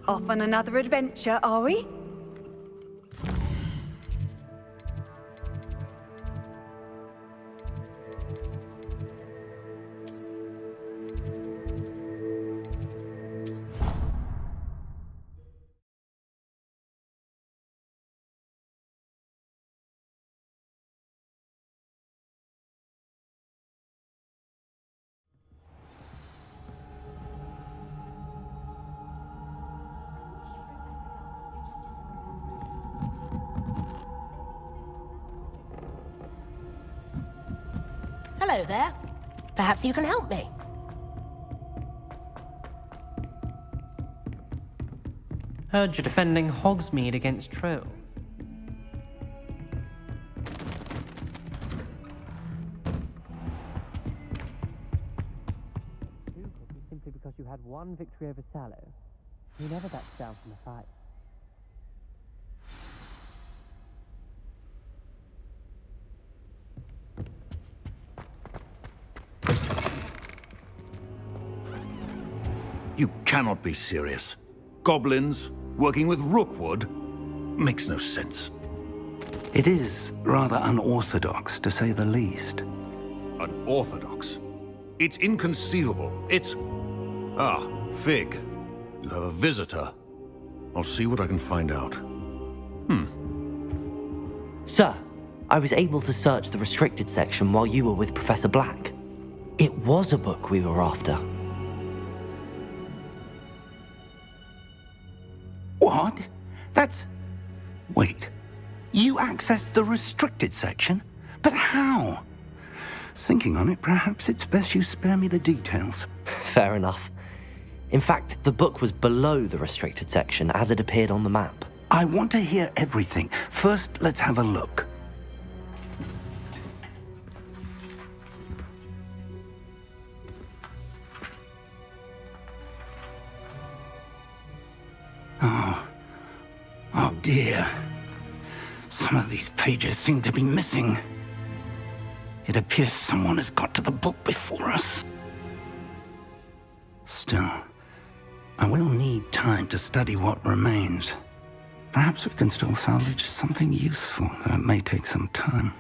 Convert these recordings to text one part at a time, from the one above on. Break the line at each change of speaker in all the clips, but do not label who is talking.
Off on another adventure, are we?
Hello there. Perhaps you can help me.
Heard you're defending Hogsmeade against trolls. Simply because you had one victory over Sallow. You never backed down from a fight.
You cannot be serious. Goblins working with Rookwood makes no sense.
It is rather unorthodox, to say the least.
Unorthodox? It's inconceivable. It's... Ah, Fig. You have a visitor. I'll see what I can find out.
Sir, I was able to search the restricted section while you were with Professor Black. It was a book we were after.
What? That's... Wait. You accessed the restricted section? But how? Thinking on it, perhaps it's best you spare me the details.
Fair enough. In fact, the book was below the restricted section as it appeared on the map.
I want to hear everything. First, let's have a look. Oh dear. Some of these pages seem to be missing. It appears someone has got to the book before us. Still, I will need time to study what remains. Perhaps we can still salvage something useful, though it may take some time.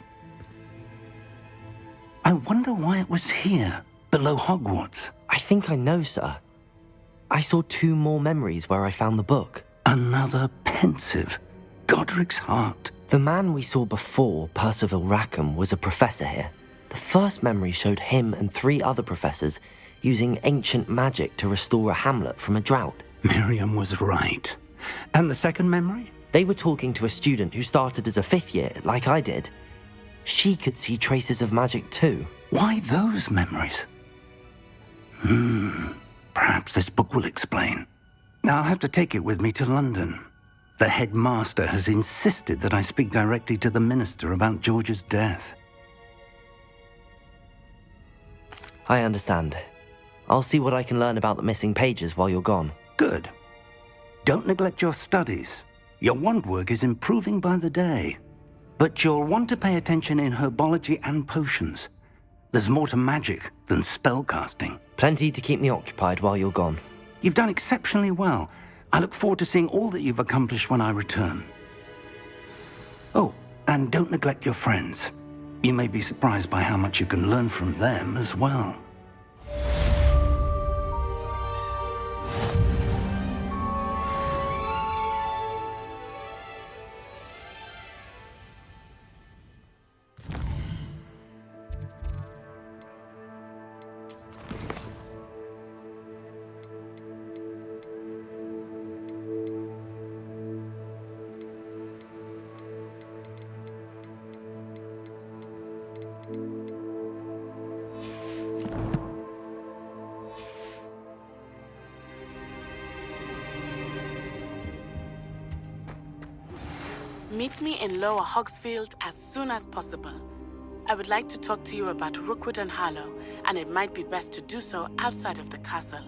I wonder why it was here, below Hogwarts.
I think I know, sir. I saw 2 more memories where I found the book.
Another pensive. Godric's heart.
The man we saw before, Percival Rackham, was a professor here. The first memory showed him and 3 other professors using ancient magic to restore a hamlet from a drought.
Miriam was right. And the second memory?
They were talking to a student who started as a 5th year, like I did. She could see traces of magic too.
Why those memories? Perhaps this book will explain. I'll have to take it with me to London. The headmaster has insisted that I speak directly to the minister about George's death.
I understand. I'll see what I can learn about the missing pages while you're gone.
Good. Don't neglect your studies. Your wand work is improving by the day. But you'll want to pay attention in herbology and potions. There's more to magic than spellcasting.
Plenty to keep me occupied while you're gone.
You've done exceptionally well. I look forward to seeing all that you've accomplished when I return. Oh, and don't neglect your friends. You may be surprised by how much you can learn from them as well.
Meet me in Lower Hogsfield as soon as possible. I would like to talk to you about Rookwood and Harlow, and it might be best to do so outside of the castle.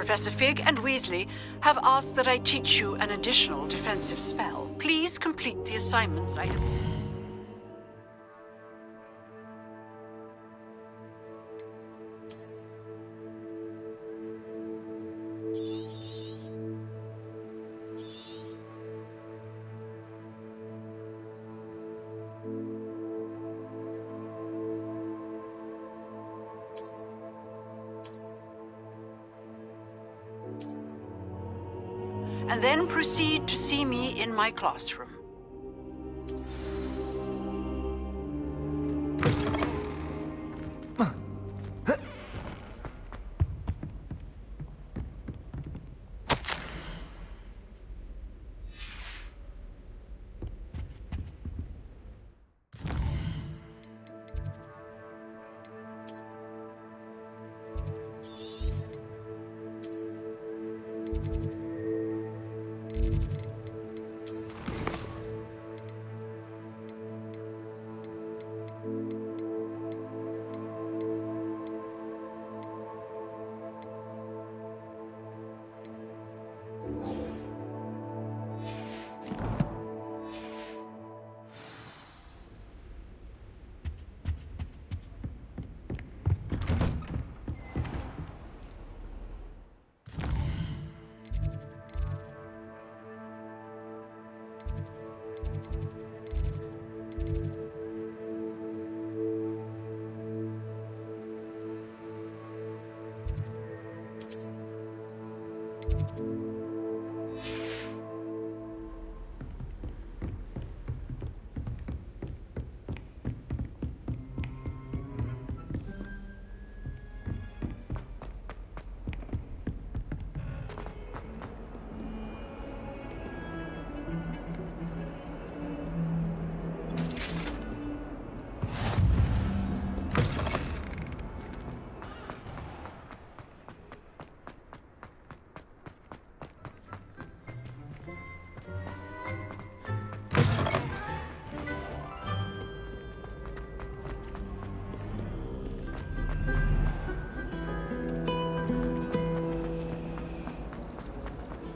Professor Fig and Weasley have asked that I teach you an additional defensive spell. Please complete the assignments I have. And then proceed to see me in my classroom.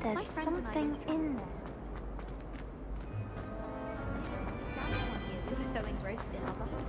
There's something in there. We were so engrossed in our bubble.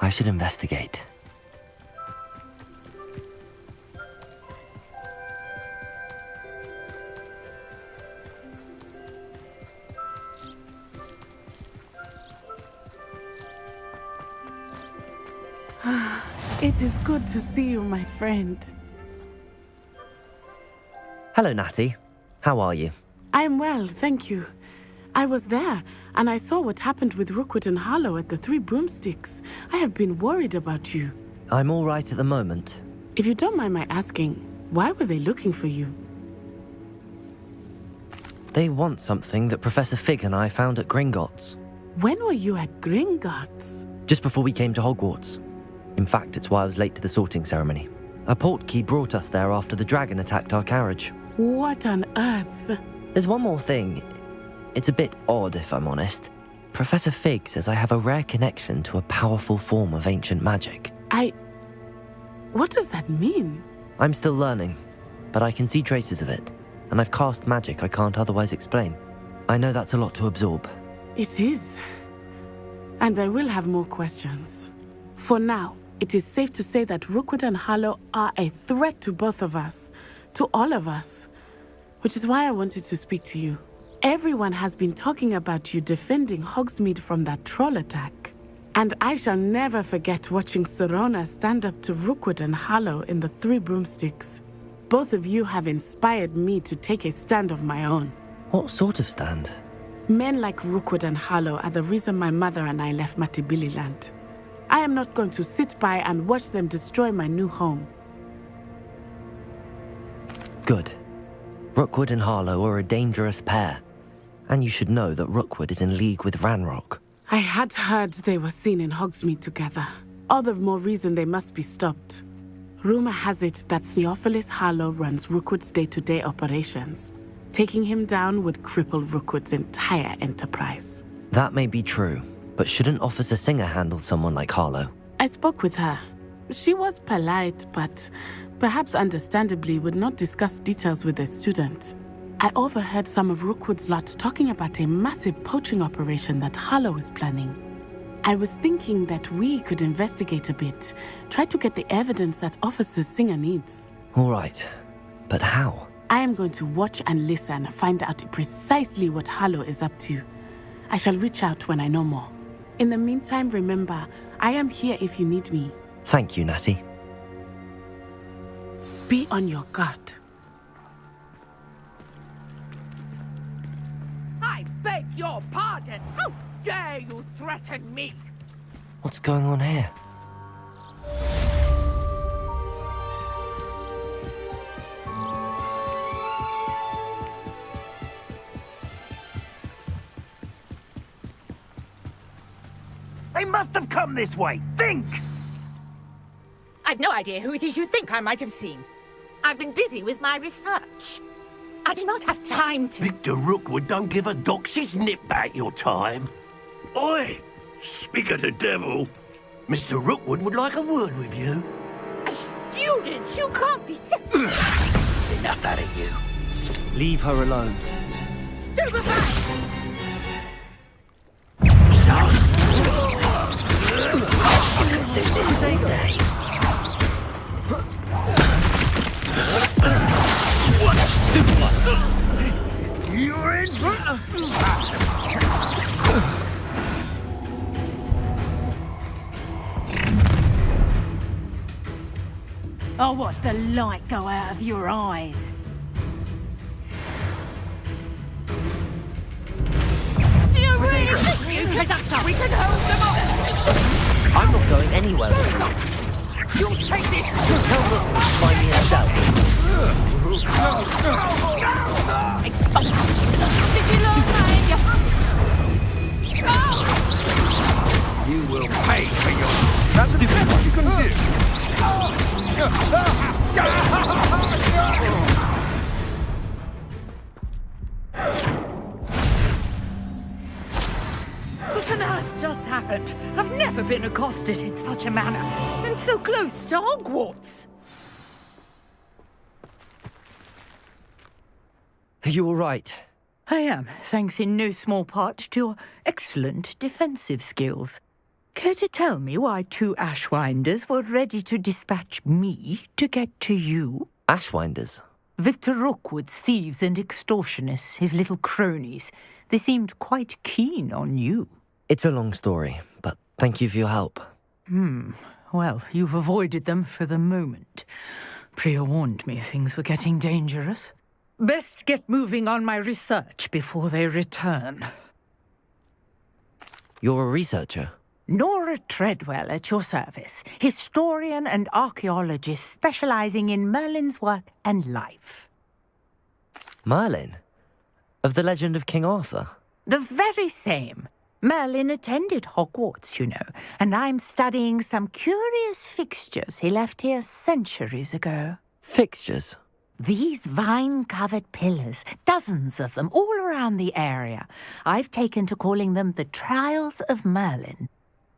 I should investigate.
It is good to see you, my friend.
Hello, Natty. How are you?
I'm well, thank you. I was there, and I saw what happened with Rookwood and Harlow at the Three Broomsticks. I have been worried about you.
I'm all right at the moment.
If you don't mind my asking, why were they looking for you?
They want something that Professor Fig and I found at Gringotts.
When were you at Gringotts?
Just before we came to Hogwarts. In fact, it's why I was late to the sorting ceremony. A portkey brought us there after the dragon attacked our carriage.
What on earth?
There's one more thing. It's a bit odd, if I'm honest. Professor Fig says I have a rare connection to a powerful form of ancient magic.
What does that mean?
I'm still learning, but I can see traces of it, and I've cast magic I can't otherwise explain. I know that's a lot to absorb.
It is. And I will have more questions. For now, it is safe to say that Rookwood and Harlow are a threat to both of us, to all of us, which is why I wanted to speak to you. Everyone has been talking about you defending Hogsmeade from that troll attack. And I shall never forget watching Serona stand up to Rookwood and Harlow in the Three Broomsticks. Both of you have inspired me to take a stand of my own.
What sort of stand?
Men like Rookwood and Harlow are the reason my mother and I left Matabeleland. I am not going to sit by and watch them destroy my new home.
Good. Rookwood and Harlow are a dangerous pair. And you should know that Rookwood is in league with Ranrock.
I had heard they were seen in Hogsmeade together. All the more reason they must be stopped. Rumor has it that Theophilus Harlow runs Rookwood's day-to-day operations. Taking him down would cripple Rookwood's entire enterprise.
That may be true, but shouldn't Officer Singer handle someone like Harlow?
I spoke with her. She was polite, but perhaps understandably would not discuss details with a student. I overheard some of Rookwood's lot talking about a massive poaching operation that Harlow is planning. I was thinking that we could investigate a bit, try to get the evidence that Officer Singer needs.
All right, but how?
I am going to watch and listen, find out precisely what Harlow is up to. I shall reach out when I know more. In the meantime, remember, I am here if you need me.
Thank you, Natty.
Be on your guard.
I beg your pardon! How dare you threaten me?
What's going on here?
They must have come this way! Think!
I've no idea who it is you think I might have seen. I've been busy with my research. I do not have time to...
Victor Rookwood don't give a doxy's nip back your time. Oi! Speak of the devil. Mr. Rookwood would like a word with you.
A student? You can't be so...
Enough out of you.
Leave her alone.
Stupefy!
Son! Do this all day. What a stupid one! You're in front.
I'll watch the light go out of your eyes. Do you really think you can... We can hold them off?
I'm not going anywhere.
You'll take this!
Tell them to find me herself.
Did you learn that?
You will pay for your... That's the best you can do.
What on earth just happened? I've never been accosted in such a manner, and so close to Hogwarts.
Are you all right?
I am, thanks in no small part to your excellent defensive skills. Care to tell me why 2 Ashwinders were ready to dispatch me to get to you?
Ashwinders?
Victor Rookwood's thieves and extortionists, his little cronies. They seemed quite keen on you.
It's a long story, but thank you for your help.
Well, you've avoided them for the moment. Priya warned me things were getting dangerous. Best get moving on my research before they return.
You're a researcher?
Nora Treadwell at your service, historian and archaeologist specializing in Merlin's work and life.
Merlin? Of the legend of King Arthur?
The very same. Merlin attended Hogwarts, you know, and I'm studying some curious fixtures he left here centuries ago.
Fixtures?
These vine-covered pillars, dozens of them, all around the area. I've taken to calling them the Trials of Merlin.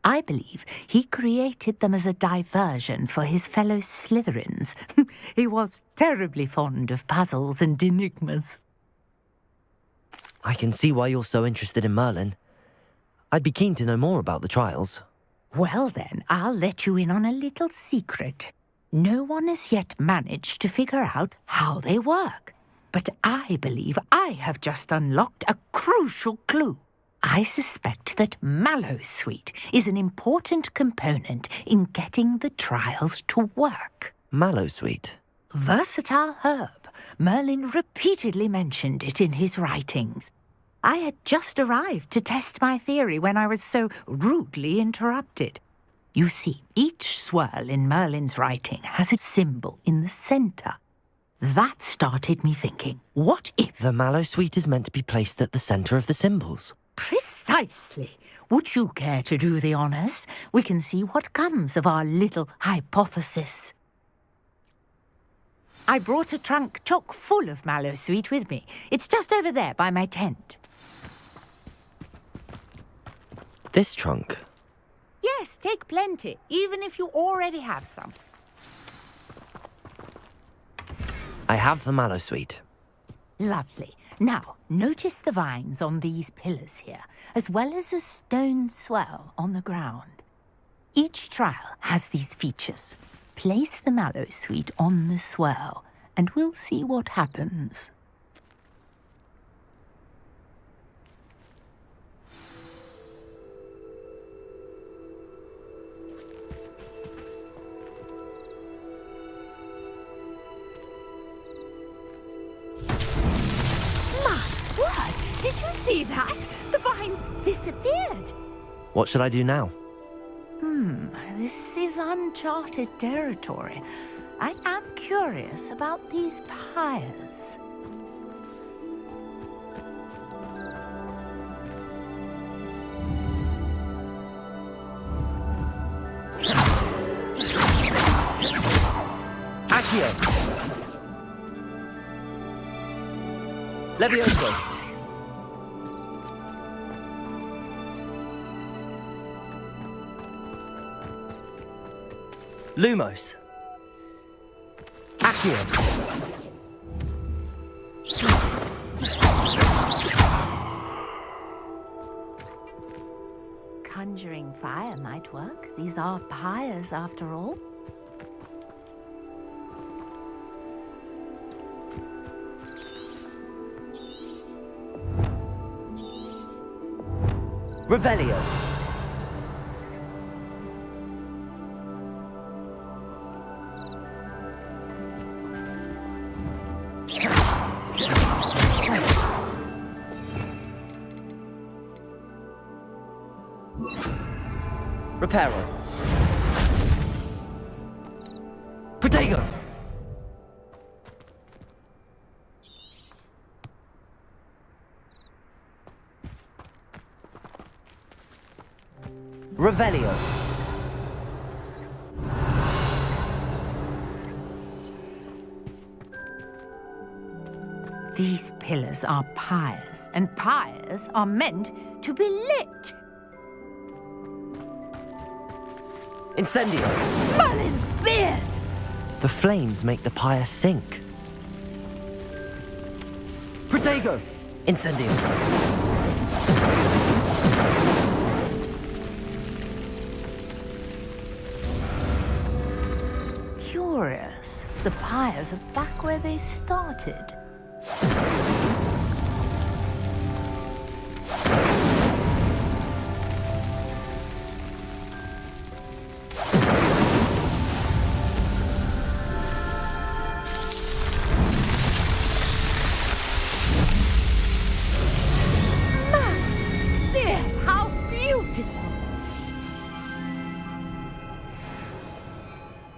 I believe he created them as a diversion for his fellow Slytherins. He was terribly fond of puzzles and enigmas.
I can see why you're so interested in Merlin. I'd be keen to know more about the trials.
Well then, I'll let you in on a little secret. No one has yet managed to figure out how they work. But I believe I have just unlocked a crucial clue. I suspect that Mallowsweet is an important component in getting the trials to work.
Mallowsweet?
Versatile herb. Merlin repeatedly mentioned it in his writings. I had just arrived to test my theory when I was so rudely interrupted. You see, each swirl in Merlin's writing has a symbol in the center. That started me thinking, what if...
The Mallowsweet is meant to be placed at the center of the symbols.
Precisely. Would you care to do the honors? We can see what comes of our little hypothesis. I brought a trunk chock full of Mallowsweet with me. It's just over there by my tent.
This trunk?
Yes, take plenty, even if you already have some.
I have the Mallowsweet.
Lovely. Now, notice the vines on these pillars here, as well as a stone swell on the ground. Each trial has these features. Place the Mallowsweet on the swell, and we'll see what happens.
Did you see that? The vines disappeared.
What should I do now?
This is uncharted territory. I am curious about these pyres.
Accio! Levioso! Lumos. Accio.
Conjuring fire might work. These are pyres after all.
Revelio. Reparo. Protego. Revelio.
These pillars are pyres, and pyres are meant to be lit.
Incendio.
Merlin's beard!
The flames make the pyre sink. Protego. Incendio.
The pyres are back where they started.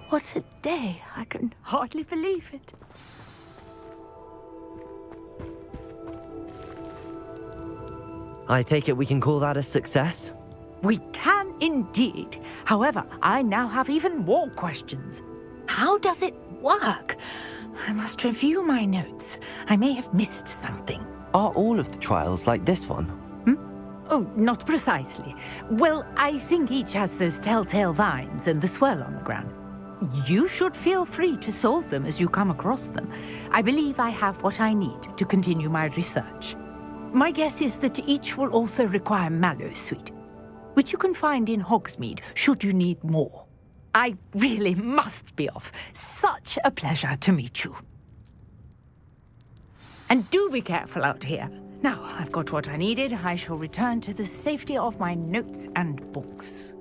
What a day. I can hardly believe it.
I take it we can call that a success?
We can indeed. However, I now have even more questions. How does it work? I must review my notes. I may have missed something.
Are all of the trials like this one?
Oh, not precisely. Well, I think each has those telltale vines and the swirl on the ground. You should feel free to solve them as you come across them. I believe I have what I need to continue my research. My guess is that each will also require Mallowsweet, which you can find in Hogsmeade should you need more. I really must be off. Such a pleasure to meet you. And do be careful out here. Now I've got what I needed, I shall return to the safety of my notes and books.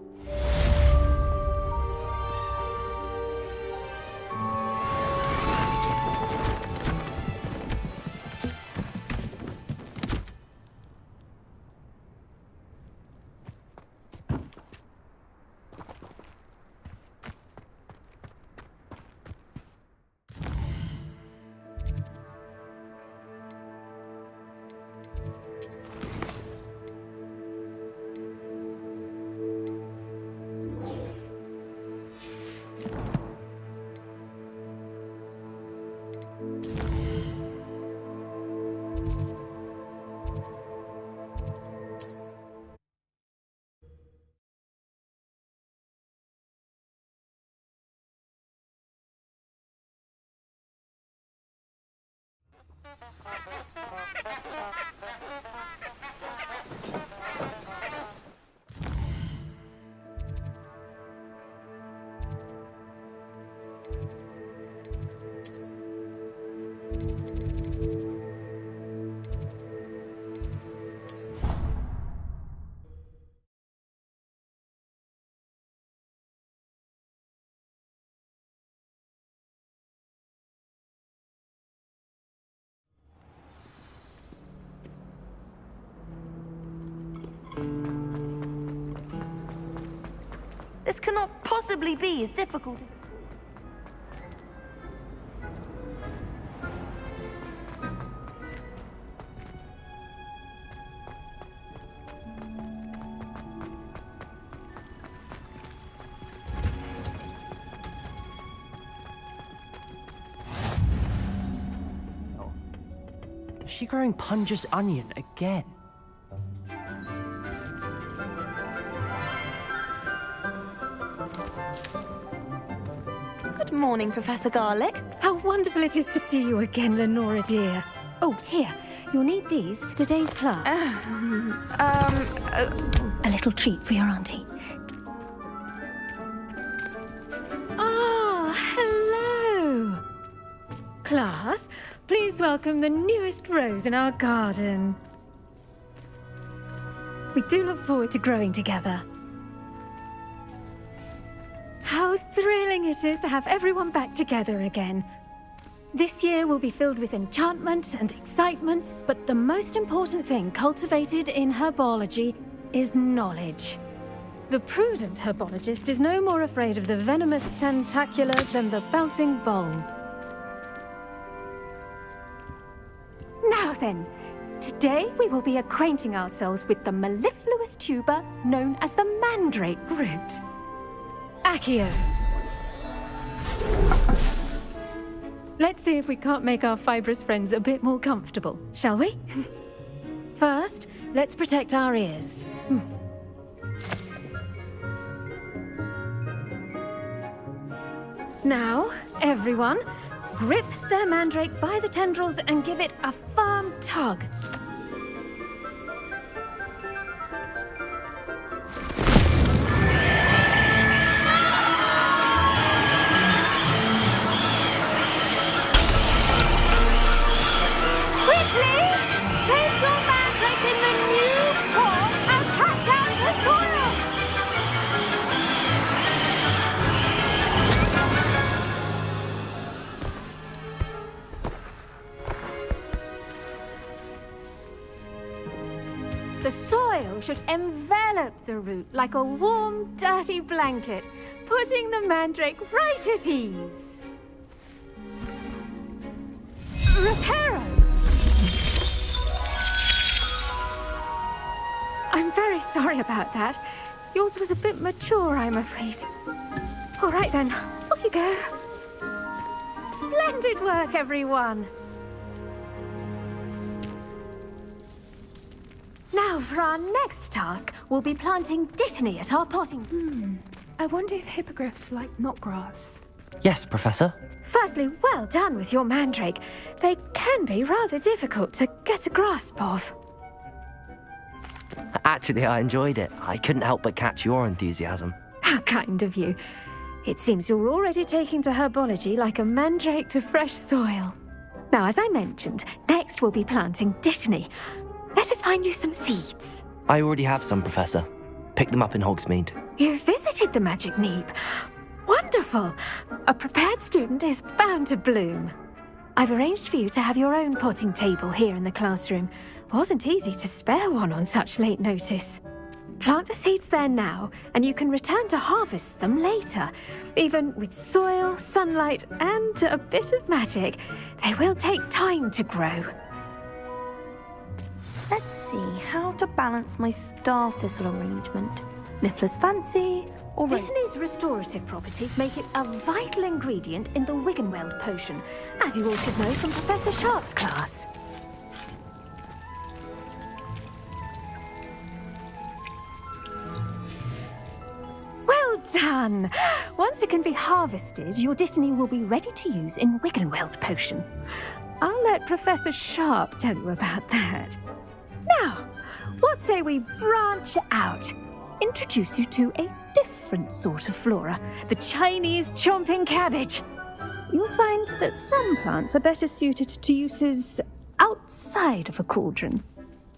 This cannot possibly be as difficult.
Is she growing Punja's onion again?
Good morning, Professor Garlick.
How wonderful it is to see you again, Lenora dear. Oh, here. You'll need these for today's class. A little treat for your auntie. Ah, hello. Class, please welcome the newest rose in our garden. We do look forward to growing together. How thrilling it is to have everyone back together again. This year will be filled with enchantment and excitement, but the most important thing cultivated in herbology is knowledge. The prudent herbologist is no more afraid of the venomous tentacula than the bouncing bulb. Now then, today we will be acquainting ourselves with the mellifluous tuber known as the mandrake root. Accio. Let's see if we can't make our fibrous friends a bit more comfortable, shall we? First, let's protect our ears. Now, everyone, grip their mandrake by the tendrils and give it a firm tug. should envelop the root like a warm, dirty blanket, putting the mandrake right at ease. Reparo! I'm very sorry about that. Yours was a bit mature, I'm afraid. All right then, off you go. Splendid work, everyone. Now, for our next task, we'll be planting dittany at our potting.
I wonder if hippogriffs like knotgrass.
Yes, Professor.
Firstly, well done with your mandrake. They can be rather difficult to get a grasp of.
Actually, I enjoyed it. I couldn't help but catch your enthusiasm.
How kind of you. It seems you're already taking to herbology like a mandrake to fresh soil. Now, as I mentioned, next we'll be planting dittany. Let us find you some seeds.
I already have some, Professor. Picked them up in Hogsmeade.
You visited the Magic Neep. Wonderful! A prepared student is bound to bloom. I've arranged for you to have your own potting table here in the classroom. Wasn't easy to spare one on such late notice. Plant the seeds there now, and you can return to harvest them later. Even with soil, sunlight, and a bit of magic, they will take time to grow.
Let's see how to balance my star thistle arrangement. Miffler's fancy, or
Dittany's restorative properties make it a vital ingredient in the Wiggenweld potion, as you all should know from Professor Sharp's class. Well done! Once it can be harvested, your dittany will be ready to use in Wiggenweld potion. I'll let Professor Sharp tell you about that. Now, what say we branch out? Introduce you to a different sort of flora, the Chinese chomping cabbage. You'll find that some plants are better suited to uses outside of a cauldron.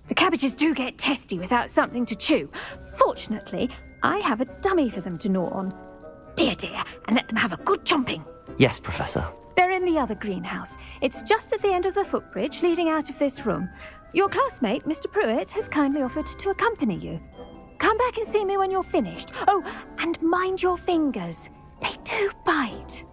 The cabbages do get testy without something to chew. Fortunately, I have a dummy for them to gnaw on. Be a dear and let them have a good chomping.
Yes, Professor.
They're in the other greenhouse. It's just at the end of the footbridge leading out of this room. Your classmate, Mr. Pruitt, has kindly offered to accompany you. Come back and see me when you're finished. Oh, and mind your fingers. They do bite.